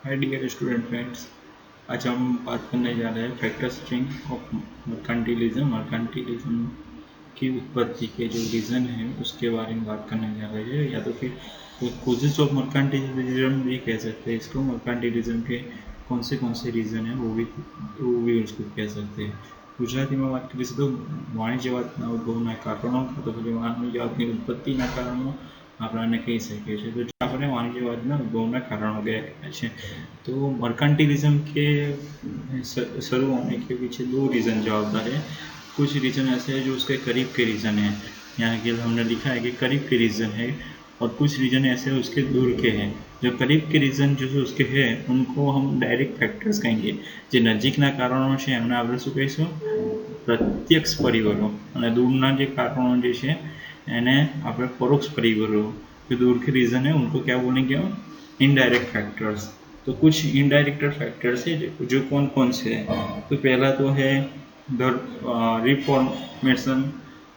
Hi dear student friends, आज हम बात करने जा रहे हैं factor string of mercantilism. Mercantilism की उत्पत्ति के जो रीज़न है उसके बारे में बात करने जा रहे हैं, या तो फिर कोजेस ऑफ मर्केंटिलिज्म भी कह सकते हैं इसको। मर्केंटिलिज्म के कौन से रीज़न है वो भी उसको कह सकते हैं। गुजराती में बात કરીએ તો વાણિજ્યવાદના ઉદ્ભવના કારણો, તો પછી વાણિજ્યવાદની ઉત્પત્તિના કારણો આપણને કહી શકીએ છીએ। તો આપણે વાણિજ્યવાદના ઉદ્ભવના कारणों गया है। तो मर्केंटिलिज्म के शुरू होने के पीछे दो रीज़न जवाबदार है। कुछ रीज़न ऐसे हैं जो उसके करीब के रीज़न हैं, यहाँ के हमने लिखा है कि करीब के रीज़न है, और कुछ रीज़न ऐसे उसके दूर के हैं। जो करीब के रीज़न जो उसके हैं उनको हम डायरेक्ट फैक्टर्स कहेंगे। जो नजीकना कारणों છે એમને આપણે શું કહીશું? પ્રત્યક્ષ પરિબળો, અને દૂરના જે કારણો જે છે એને આપણે પરોક્ષ પરિબળો। जो दूर के रीज़न है उनको क्या बोलेंगे हम? Indirect factors. तो कुछ इनडायरेक्ट फैक्टर्स है जो कौन कौन से हैं। तो पहला तो है रिफॉर्मेशन।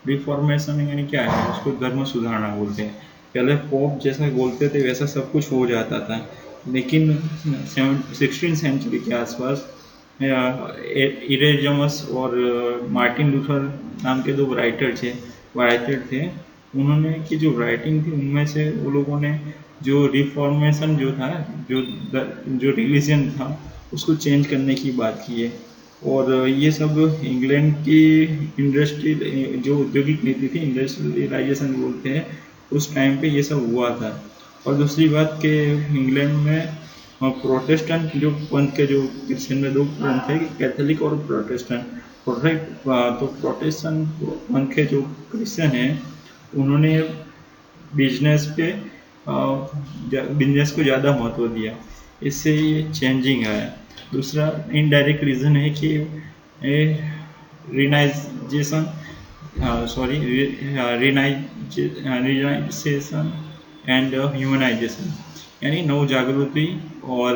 रिफॉर्मेशन यानी क्या है? उसको धर्म सुधारना बोलते हैं। पहले पोप जैसा बोलते थे वैसा सब कुछ हो जाता था, लेकिन 16वीं सेंचुरी के आसपास इरेजमस और मार्टिन लूथर नाम के दो राइटर थे। उन्होंने की जो राइटिंग थी उनमें से वो लोगों ने जो रिफॉर्मेशन जो था, जो रिलीजन था उसको चेंज करने की बात की है। और ये सब इंग्लैंड की इंडस्ट्री जो औद्योगिक नीति थी, इंडस्ट्रियलाइजेशन बोलते हैं, उस टाइम पे ये सब हुआ था। और दूसरी बात कि इंग्लैंड में प्रोटेस्टेंट जो पंथ के जो क्रिश्चियन में दो पंथ है, कैथोलिक और प्रोटेस्टेंट। तो प्रोटेस्टेंट पंथ के जो क्रिश्चियन हैं उन्होंने बिजनेस को ज़्यादा महत्व दिया, इससे ये चेंजिंग आया। दूसरा इनडायरेक्ट रीज़न है कि रिनाइजेशन एंड ह्यूमनाइजेशन, यानी नव जागृति और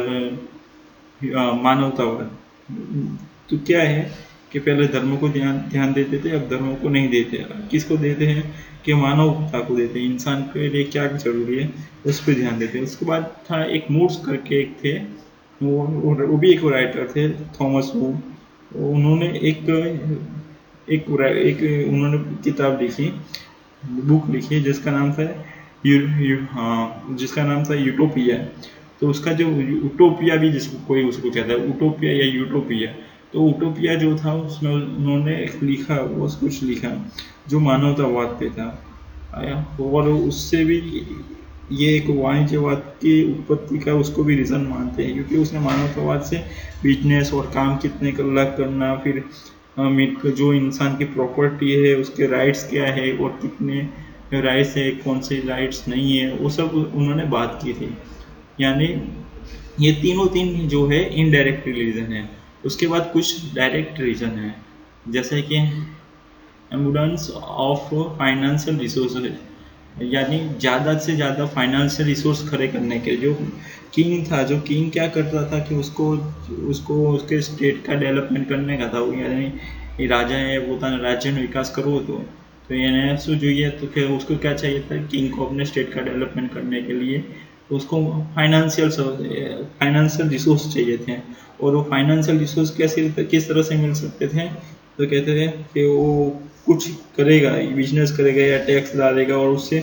मानवतावाद। तो क्या है कि पहले धर्म को ध्यान देते थे, अब धर्म को नहीं देते। किसको देते हैं? कि मानवता को देते हैं, इंसान के लिए क्या जरूरी है उस पर ध्यान देते हैं। उसके बाद था एक मूड्स करके एक थे, वो भी एक राइटर थे, थॉमस वुड। उन्होंने एक उन्होंने किताब लिखी, बुक लिखी जिसका नाम था यूटोपिया। तो उसका जो यूटोपिया भी जिसको कोई उसको कहता है, यूटोपिया या यूटोपिया। तो यूटोपिया जो था उसमें उन्होंने लिखा, वो कुछ लिखा जो मानवतावाद पे था आया। और उससे भी ये एक वाणिज्यवाद की उत्पत्ति का उसको भी रीज़न मानते हैं, क्योंकि उसने मानवतावाद से बिजनेस और काम कितने कलाक करना, फिर जो इंसान की प्रॉपर्टी है उसके राइट्स क्या है और कितने राइट्स है, कौन से राइट्स नहीं है, वो सब उन्होंने बात की थी। यानी ये तीन जो है इनडायरेक्ट रीज़न है। उसके बाद कुछ डायरेक्ट रीज़न है, जैसे कि एबंडेंस ऑफ फाइनेंशियल रिसोर्सेज, यानी ज़्यादा से ज़्यादा फाइनेंशियल रिसोर्स खड़े करने के। जो किंग था, जो किंग क्या करता था कि उसको उसके स्टेट का डेवलपमेंट करने का था, यानी राजा है પોતાના રાજ્યનો વિકાસ કરવો હતો, तो એને શું જોઈએ? तो कि उसको क्या चाहिए था? किंग को अपने स्टेट का डेवलपमेंट करने के लिए उसको फाइनेंशियल रिसोर्स चाहिए थे। और वो फाइनेंशियल रिसोर्स किस तरह से मिल सकते थे? तो कहते थे कि वो कुछ करेगा, बिजनेस करेगा या टैक्स डालेगा, और उससे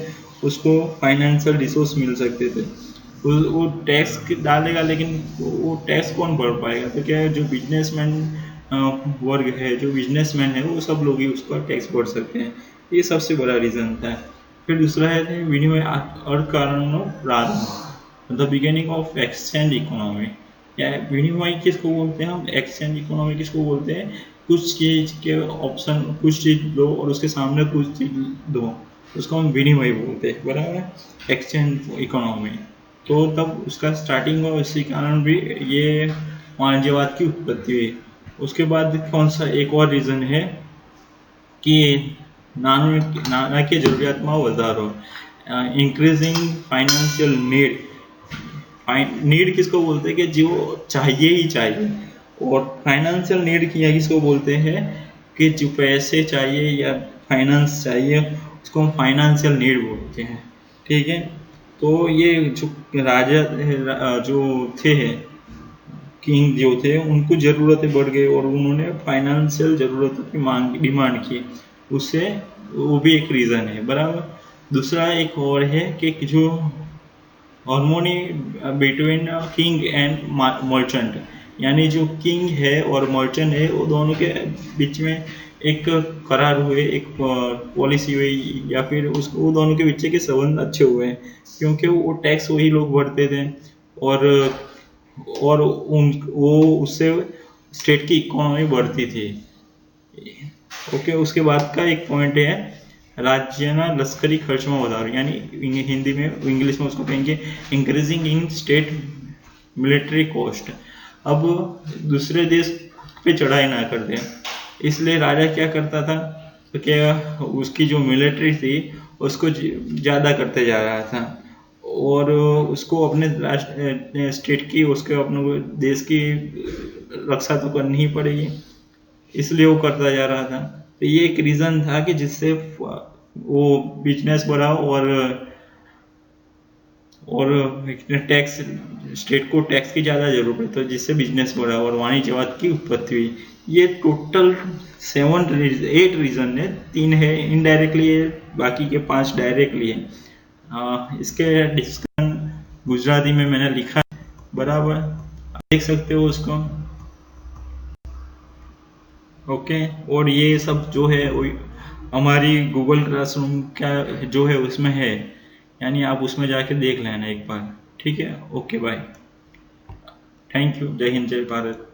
उसको फाइनेंशियल रिसोर्स मिल सकते थे। वो टैक्स डालेगा, लेकिन वो टैक्स कौन भर पाएगा? तो क्या है, जो बिजनेसमैन वर्ग है, जो बिजनेसमैन है, वो सब लोग ही उसका टैक्स भर सकते हैं। ये सबसे बड़ा रीज़न था। फिर दूसरा है विनिमय अर्थकारणों प्रारंभ, the beginning of exchange economy. या विनिमय किसको बोलते हैं हम? एक्सचेंज इकोनॉमी किसको बोलते हैं? कुछ चीज़ के ऑप्शन, कुछ चीज़ दो और उसके सामने कुछ चीज़ दो, उसको हम विनिमय बोलते हैं, बराबर है, एक्सचेंज इकोनॉमी। तो तब उसका स्टार्टिंग हुआ, इसी कारण भी ये वाणिज्यवाद की उत्पत्ति हुई। उसके बाद कौन सा एक और रीज़न है कि नाણાકીય જરૂરિયાતમાં વધારો, इंक्रीजिंग फाइनेंशियल नीड किसको बोलते हैं? कि जो चाहिए ही चाहिए। और फाइनेंशियल नीड किसको बोलते हैं? कि जो पैसे चाहिए या फाइनेंस चाहिए, उसको हम फाइनेंशियल नीड बोलते हैं। ठीक है, तो ये जो राजा जो थे किंग जो थे उनको ज़रूरतें बढ़ गई और उन्होंने फाइनेंशियल ज़रूरतों की डिमांड की, उससे वो भी एक रीज़न है, बराबर। दूसरा एक और है कि जो harmony between king and merchant, यानी जो किंग है और मर्चेंट है वो दोनों के बीच में एक करार हुए, एक पॉलिसी हुई, या फिर उसको वो दोनों के बीच के संबंध अच्छे हुए हैं, क्योंकि वो टैक्स वही लोग भरते थे और वो उससे स्टेट की इकोनॉमी बढ़ती थी। ओके, उसके बाद का एक पॉइंट है राज्यना लश्करी खर्च में વધારો, यानी हिंदी में, इंग्लिश में उसको कहेंगे increasing in state military cost. अब दूसरे देश पे चढ़ाई ना कर दें, इसलिए राजा क्या करता था, तो क्या उसकी जो मिलिट्री थी उसको ज़्यादा करते जा रहा था और उसको अपने स्टेट की, उसके अपने देश की रक्षा तो करनी ही पड़ेगी, इसलिए वो करता जा रहा था। तो ये एक रीज़न था कि जिससे वो बिजनेस बढ़ा और टैक्स, स्टेट को टैक्स की ज़्यादा जरूरत है, तो जिससे बिजनेस बढ़ा और वाणिज्यवाद की उत्पत्ति हुई। ये टोटल 8 रीज़न है, 3 है इनडायरेक्टली है, बाकी के 5 डायरेक्टली है। इसके डिस्कशन गुजराती में मैंने लिखा है, बराबर, आप देख सकते हो उसको। ओके, और ये सब जो है हमारी गूगल क्लासरूम का जो है उसमें है, यानी आप उसमें जाके देख लेना एक बार, ठीक है। ओके बाय, थैंक यू, जय हिंद जय भारत।